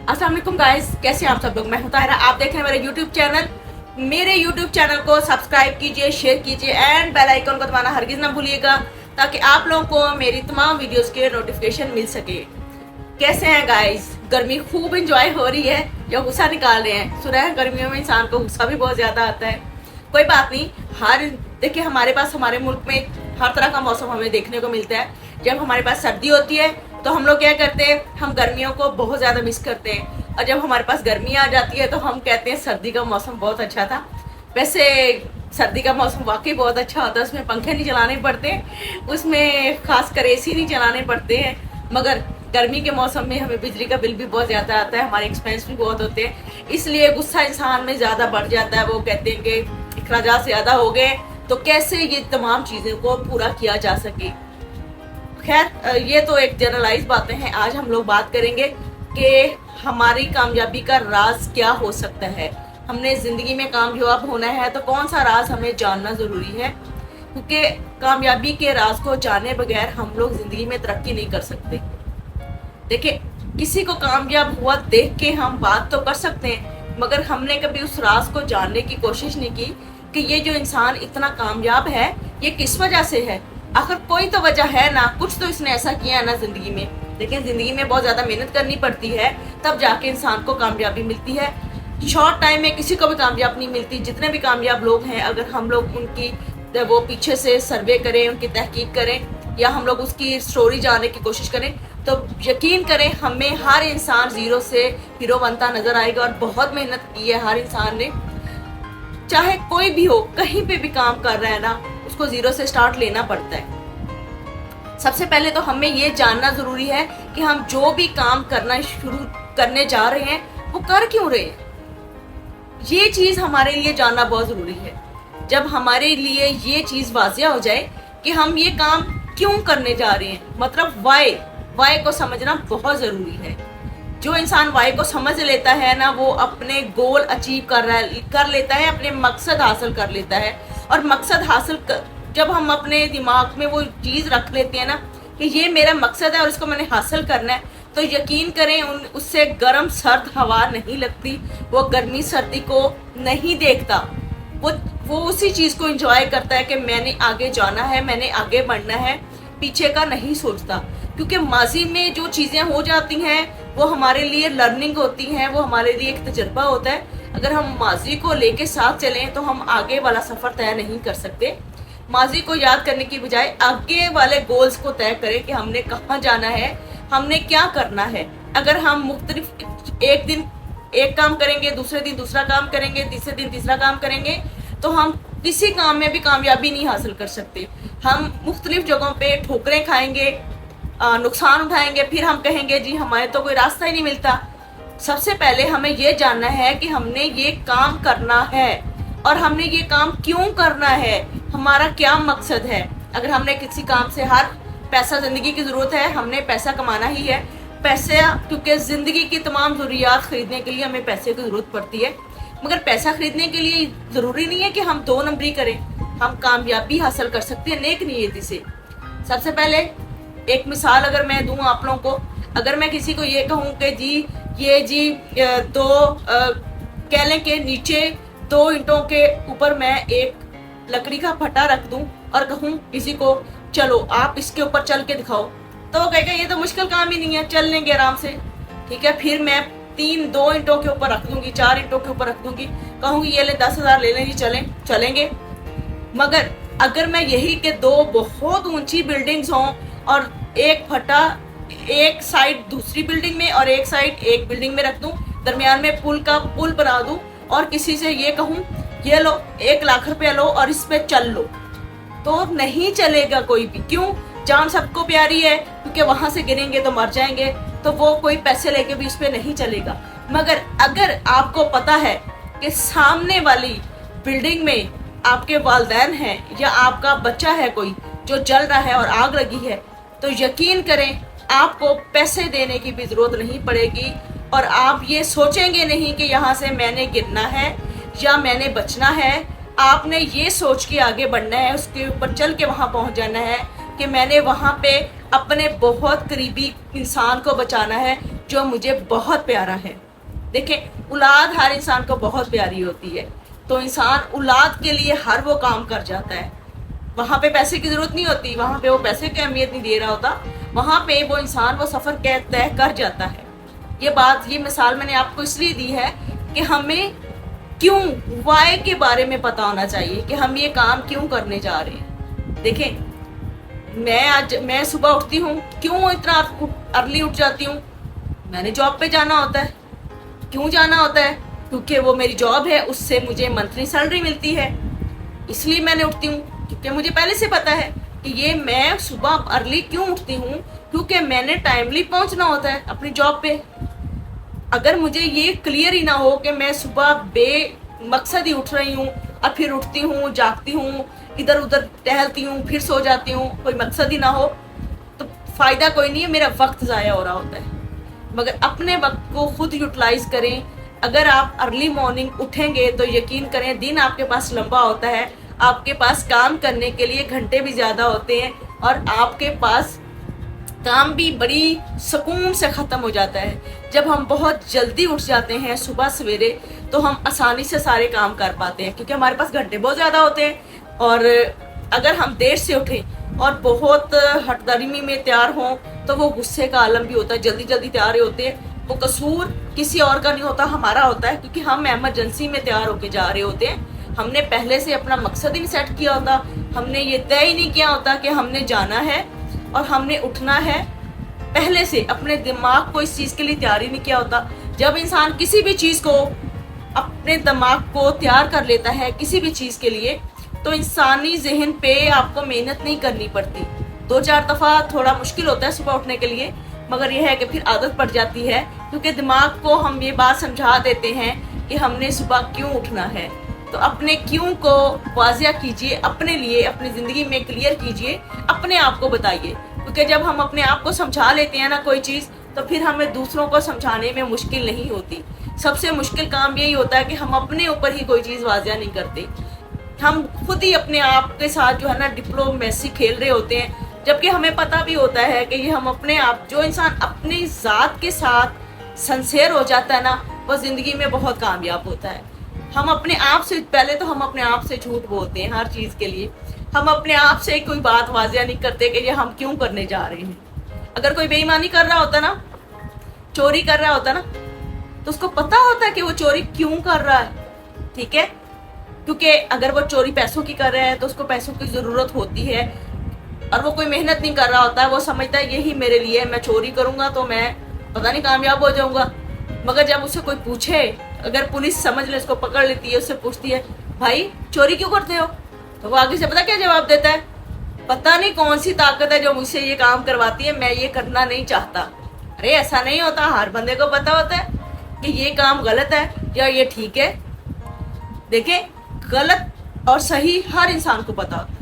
अस्सलाम वालेकुम गाइस, कैसे हैं आप सब लोग। मैं हूं ताहिरा, आप देख रहे हैं मेरा यूट्यूब चैनल। मेरे यूट्यूब चैनल को सब्सक्राइब कीजिए, शेयर कीजिए एंड बेल आइकन को दबाना हरगिज ना भूलिएगा, ताकि आप लोगों को मेरी तमाम वीडियोस के नोटिफिकेशन मिल सके। कैसे हैं गाइस, गर्मी खूब इंजॉय हो रही है या गुस्सा निकाल रहे हैं। सुना है गर्मियों में इंसान को गुस्सा भी बहुत ज़्यादा आता है। कोई बात नहीं, देखिए हमारे पास हमारे मुल्क में हर तरह का मौसम हमें देखने को मिलता है। जब हमारे पास सर्दी होती है तो हम लोग क्या करते हैं, हम गर्मियों को बहुत ज़्यादा मिस करते हैं, और जब हमारे पास गर्मी आ जाती है तो हम कहते हैं सर्दी का मौसम बहुत अच्छा था। वैसे सर्दी का मौसम वाकई बहुत अच्छा होता है, उसमें पंखे नहीं चलाने पड़ते, उसमें खासकर एसी नहीं चलाने पड़ते हैं। मगर गर्मी के मौसम में हमें बिजली का बिल भी बहुत ज़्यादा आता है, हमारे एक्सपेंस भी बहुत होते हैं, इसलिए गुस्सा इंसान में ज़्यादा बढ़ जाता है। वो कहते हैं कि अखराजात ज़्यादा हो गए, तो कैसे ये तमाम चीज़ों को पूरा किया जा सके। खैर, ये तो एक जनरलाइज बातें हैं। आज हम लोग बात करेंगे कि हमारी कामयाबी का राज क्या हो सकता है। हमने ज़िंदगी में कामयाब होना है तो कौन सा राज हमें जानना ज़रूरी है, क्योंकि कामयाबी के राज को जाने बगैर हम लोग ज़िंदगी में तरक्की नहीं कर सकते। देखिए, किसी को कामयाब हुआ देख के हम बात तो कर सकते हैं, मगर हमने कभी उस राज को जानने की कोशिश नहीं की कि ये जो इंसान इतना कामयाब है ये किस वजह से है। आखिर कोई तो वजह है ना, कुछ तो इसने ऐसा किया है ना ज़िंदगी में। लेकिन ज़िंदगी में बहुत ज़्यादा मेहनत करनी पड़ती है, तब जाके इंसान को कामयाबी मिलती है। शॉर्ट टाइम में किसी को भी कामयाब नहीं मिलती। जितने भी कामयाब लोग हैं, अगर हम लोग उनकी वो पीछे से सर्वे करें, उनकी तहकीक करें, या हम लोग उसकी स्टोरी जानने की कोशिश करें, तो यकीन करें हमें हर इंसान ज़ीरो से हीरो बनता नज़र आएगा। और बहुत मेहनत की है हर इंसान ने, चाहे कोई भी हो, कहीं पे भी काम कर रहा है ना, उसको ज़ीरो से स्टार्ट लेना पड़ता है। सबसे पहले तो हमें ये जानना ज़रूरी है कि हम जो भी काम करना शुरू करने जा रहे हैं वो कर क्यों रहे हैं। ये चीज़ हमारे लिए जानना बहुत ज़रूरी है। जब हमारे लिए ये चीज़ वाज़िया हो जाए कि हम ये काम क्यों करने जा रहे हैं, मतलब वाई को समझना बहुत ज़रूरी है। जो इंसान वाई को समझ लेता है ना, वो अपने गोल अचीव कर लेता है, अपने मकसद हासिल कर लेता है। और मकसद हासिल जब हम अपने दिमाग में वो चीज़ रख लेते हैं ना कि ये मेरा मकसद है और इसको मैंने हासिल करना है, तो यकीन करें उससे गर्म सर्द हवा नहीं लगती, वो गर्मी सर्दी को नहीं देखता। वो उसी चीज़ को एंजॉय करता है कि मैंने आगे जाना है, मैंने आगे बढ़ना है, पीछे का नहीं सोचता। क्योंकि माजी में जो चीज़ें हो जाती हैं वो हमारे लिए लर्निंग होती हैं, वो हमारे लिए एक तजुर्बा होता है। अगर हम माजी को लेके साथ चलें तो हम आगे वाला सफ़र तय नहीं कर सकते। माजी को याद करने की बजाय आगे वाले गोल्स को तय करें कि हमने कहाँ जाना है, हमने क्या करना है। अगर हम मुख्तलिफ एक दिन एक काम करेंगे, दूसरे दिन दूसरा काम करेंगे, तीसरे दिन तीसरा काम करेंगे, तो हम किसी काम में भी कामयाबी नहीं हासिल कर सकते। हम मुख्तलिफ जगहों पे ठोकरें खाएंगे, नुकसान उठाएंगे, फिर हम कहेंगे जी हमारे तो कोई रास्ता ही नहीं मिलता। सबसे पहले हमें ये जानना है कि हमने ये काम करना है और हमने ये काम क्यों करना है, हमारा क्या मकसद है। अगर हमने किसी काम से पैसा, ज़िंदगी की ज़रूरत है, हमने पैसा कमाना ही है। पैसे, क्योंकि ज़िंदगी की तमाम ज़रूरियात ख़रीदने के लिए हमें पैसे की ज़रूरत पड़ती है। मगर पैसा ख़रीदने के लिए ज़रूरी नहीं है कि हम 2 नंबरी करें, हम कामयाबी हासिल कर सकते हैं नेक नीयती से। सबसे पहले एक मिसाल अगर मैं दूं आप लोगों को, अगर मैं किसी को ये कहूँ कि जी कह लें कि नीचे 2 ईंटों के ऊपर मैं एक लकड़ी का फटा रख दूं और कहूँ किसी को चलो आप इसके ऊपर चल के दिखाओ, तो वो कहेगा ये तो मुश्किल काम ही नहीं है, चल लेंगे आराम से। ठीक है, फिर मैं 2 ईंटों के ऊपर रख दूंगी, 4 ईंटों के ऊपर रख दूंगी, कहूँगी ये ले 10,000 ले लें जी, चलेंगे। मगर अगर मैं यही कि 2 बहुत ऊंची बिल्डिंग्स हों और एक फटा एक साइड दूसरी बिल्डिंग में और एक साइड एक बिल्डिंग में रख दूं, दरमियान में पुल बना दूं और किसी से ये कहूं ये लो 1 लाख रुपया लो और इस पे चल लो, तो नहीं चलेगा कोई भी। क्यों? जान सबको प्यारी है, क्योंकि वहां से गिरेंगे तो मर जाएंगे, तो वो कोई पैसे लेके भी इस पे नहीं चलेगा। मगर अगर आपको पता है कि सामने वाली बिल्डिंग में आपके वालिदैन हैं या आपका बच्चा है कोई जो जल रहा है और आग लगी है, तो यकीन करें आपको पैसे देने की भी ज़रूरत नहीं पड़ेगी और आप ये सोचेंगे नहीं कि यहाँ से मैंने गिरना है या मैंने बचना है। आपने ये सोच के आगे बढ़ना है, उसके ऊपर चल के वहाँ पहुँच जाना है कि मैंने वहाँ पे अपने बहुत करीबी इंसान को बचाना है, जो मुझे बहुत प्यारा है। देखें, औलाद हर इंसान को बहुत प्यारी होती है, तो इंसान औलाद के लिए हर वो काम कर जाता है। वहाँ पे पैसे की ज़रूरत नहीं होती, वहाँ पे वो पैसे की अहमियत नहीं दे रहा होता, वहाँ पे वो इंसान वो सफ़र तय कर जाता है। ये मिसाल मैंने आपको इसलिए दी है कि हमें क्यों, वाई के बारे में पता होना चाहिए कि हम ये काम क्यों करने जा रहे हैं। देखें, मैं सुबह उठती हूँ, क्यों इतना अर्ली उठ जाती हूँ? मैंने जॉब पे जाना होता है। क्यों जाना होता है? क्योंकि वो मेरी जॉब है, उससे मुझे मंथली सैलरी मिलती है, इसलिए मैंने उठती हूँ। क्योंकि मुझे पहले से पता है कि ये मैं सुबह अर्ली क्यों उठती हूँ, क्योंकि मैंने टाइमली पहुँचना होता है अपनी जॉब पे। अगर मुझे ये क्लियर ही ना हो कि मैं सुबह बेमकसद ही उठ रही हूँ और फिर उठती हूँ, जागती हूँ, इधर उधर टहलती हूँ, फिर सो जाती हूँ, कोई मकसद ही ना हो, तो फ़ायदा कोई नहीं है, मेरा वक्त ज़ाया हो रहा होता है। मगर अपने वक्त को खुद यूटिलाइज करें। अगर आप अर्ली मॉर्निंग उठेंगे तो यकीन करें दिन आपके पास लंबा होता है, आपके पास काम करने के लिए घंटे भी ज़्यादा होते हैं और आपके पास काम भी बड़ी सुकून से ख़त्म हो जाता है। जब हम बहुत जल्दी उठ जाते हैं सुबह सवेरे तो हम आसानी से सारे काम कर पाते हैं, क्योंकि हमारे पास घंटे बहुत ज़्यादा होते हैं। और अगर हम देर से उठें और बहुत हटदर्मी में तैयार हों तो वो गुस्से का आलम भी होता है, जल्दी जल्दी तैयार होते हैं। वो कसूर किसी और का नहीं होता, हमारा होता है, क्योंकि हम एमरजेंसी में तैयार होके जा रहे होते हैं। हमने पहले से अपना मकसद ही नहीं सेट किया होता, हमने ये तय ही नहीं किया होता कि हमने जाना है और हमने उठना है। पहले से अपने दिमाग को इस चीज़ के लिए तैयार ही नहीं किया होता। जब इंसान किसी भी चीज़ को, अपने दिमाग को तैयार कर लेता है किसी भी चीज़ के लिए, तो इंसानी जहन पे आपको मेहनत नहीं करनी पड़ती। 2-4 दफ़ा थोड़ा मुश्किल होता है सुबह उठने के लिए, मगर यह है कि फिर आदत पड़ जाती है, क्योंकि दिमाग को हम ये बात समझा देते हैं कि हमने सुबह क्यों उठना है। तो अपने क्यों को वाज़िया कीजिए, अपने लिए, अपनी ज़िंदगी में क्लियर कीजिए, अपने आप को बताइए। क्योंकि जब हम अपने आप को समझा लेते हैं ना कोई चीज़, तो फिर हमें दूसरों को समझाने में मुश्किल नहीं होती। सबसे मुश्किल काम यही होता है कि हम अपने ऊपर ही कोई चीज़ वाज़िया नहीं करते। हम खुद ही अपने आप के साथ जो है ना डिप्लोमेसी खेल रहे होते हैं, जबकि हमें पता भी होता है कि ये हम अपने आप, जो इंसान अपनी ज़ात के साथ सिंसियर हो जाता है ना, वो ज़िंदगी में बहुत कामयाब होता है। हम अपने आप से, पहले तो हम अपने आप से झूठ बोलते हैं हर चीज़ के लिए। हम अपने आप से कोई बात वाज़िया नहीं करते कि ये हम क्यों करने जा रहे हैं। अगर कोई बेईमानी कर रहा होता ना, चोरी कर रहा होता ना, तो उसको पता होता है कि वो चोरी क्यों कर रहा है, ठीक है? क्योंकि अगर वो चोरी पैसों की कर रहा है तो उसको पैसों की ज़रूरत होती है और वो कोई मेहनत नहीं कर रहा होता है। वो समझता है यही मेरे लिए है, मैं चोरी करूँगा तो मैं पता नहीं कामयाब हो जाऊँगा। मगर जब उससे कोई पूछे, अगर पुलिस समझ ले, उसको पकड़ लेती है, उससे पूछती है भाई चोरी क्यों करते हो, तो वो आगे से पता क्या जवाब देता है, पता नहीं कौन सी ताकत है जो मुझसे ये काम करवाती है, मैं ये करना नहीं चाहता। अरे ऐसा नहीं होता, हर बंदे को पता होता है कि ये काम गलत है या ये ठीक है। देखें, गलत और सही हर इंसान को पता होता है।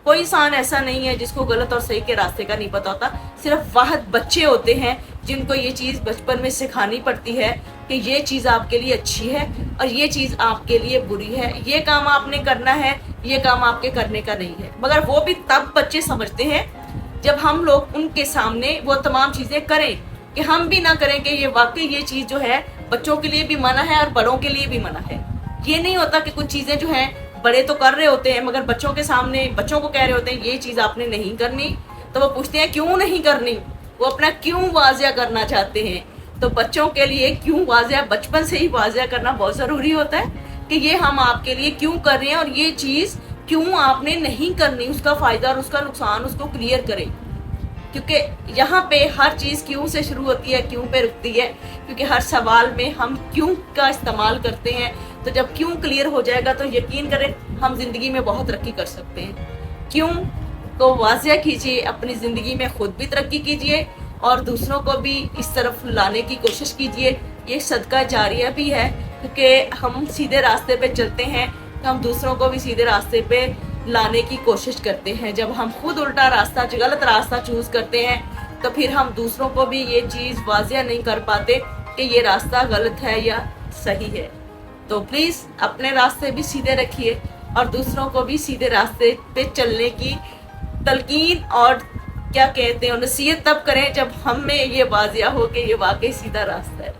कोई इंसान ऐसा नहीं है जिसको गलत और सही के रास्ते का नहीं पता होता। सिर्फ वाहिद बच्चे होते हैं जिनको ये चीज़ बचपन में सिखानी पड़ती है कि ये चीज़ आपके लिए अच्छी है और ये चीज़ आपके लिए बुरी है, ये काम आपने करना है, ये काम आपके करने का नहीं है। मगर वो भी तब बच्चे समझते हैं जब हम लोग उनके सामने वो तमाम चीज़ें करें, कि हम भी ना करें कि ये वाकई ये चीज़ जो है बच्चों के लिए भी मना है और बड़ों के लिए भी मना है। ये नहीं होता कि कुछ चीज़ें जो हैं बड़े तो कर रहे होते हैं मगर बच्चों के सामने बच्चों को कह रहे होते हैं ये चीज़ आपने नहीं करनी, तो वो पूछते हैं क्यों नहीं करनी, वो अपना क्यों वाज़िया करना चाहते हैं। तो बच्चों के लिए क्यों वाज़िया बचपन से ही वाज़िया करना बहुत ज़रूरी होता है कि ये हम आपके लिए क्यों कर रहे हैं और ये चीज़ क्यों आपने नहीं करनी, उसका फ़ायदा और उसका नुकसान उसको क्लियर करें। क्योंकि यहाँ पे हर चीज़ क्यों से शुरू होती है, क्यों पे रुकती है, क्योंकि हर सवाल में हम क्यों का इस्तेमाल करते हैं। तो जब क्यों क्लियर हो जाएगा तो यकीन करें हम ज़िंदगी में बहुत तरक्की कर सकते हैं। क्यों को वाज़िया कीजिए, अपनी ज़िंदगी में खुद भी तरक्की कीजिए और दूसरों को भी इस तरफ लाने की कोशिश कीजिए। ये सदका जारिया भी है, क्योंकि हम सीधे रास्ते पे चलते हैं तो हम दूसरों को भी सीधे रास्ते पे लाने की कोशिश करते हैं। जब हम खुद उल्टा रास्ता, गलत रास्ता चूज़ करते हैं तो फिर हम दूसरों को भी ये चीज़ वाज़िया नहीं कर पाते कि ये रास्ता गलत है या सही है। तो प्लीज़ अपने रास्ते भी सीधे रखिए और दूसरों को भी सीधे रास्ते पे चलने की तलकीन और کیا کہتے ہیں نصیحت تب کریں جب ہم میں یہ واضح ہو کہ یہ واقعی سیدھا راستہ ہے.